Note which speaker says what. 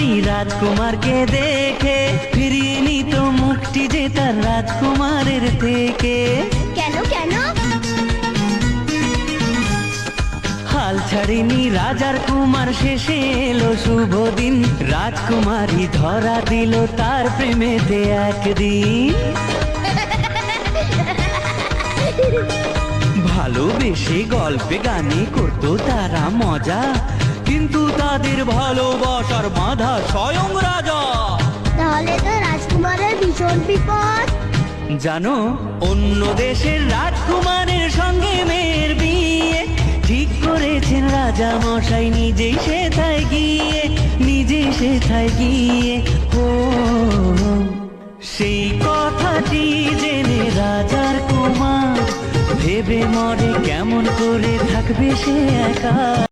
Speaker 1: সেই রাজকুমারকে দেখে ফিরিয়ে নিত মুখটি যে তার রাজকুমারের থেকে।
Speaker 2: কেন কেন?
Speaker 1: হাল ছাড়েনি রাজার কুমার, শেষে এলো শুভ দিন। রাজকুমারী ধরা দিল তার প্রেমেতে একদিন। ভালোবেসে গল্পে গানে করতো তারা মজা, কিন্তু তাদের ভালোবাসার বাঁধা স্বয়ং রাজা।
Speaker 2: তাহলে তো রাজকুমারের ভীষণ বিপদ।
Speaker 1: জানো, অন্য দেশের রাজকুমারের সঙ্গে মেয়ের বিয়ে ঠিক করেছেন রাজা মশাই, নিজেই সেথায় গিয়ে। ও সেই কথাটি জেনে রাজার কুমার ভেবে মরে কেমন করে থাকবে সে একা।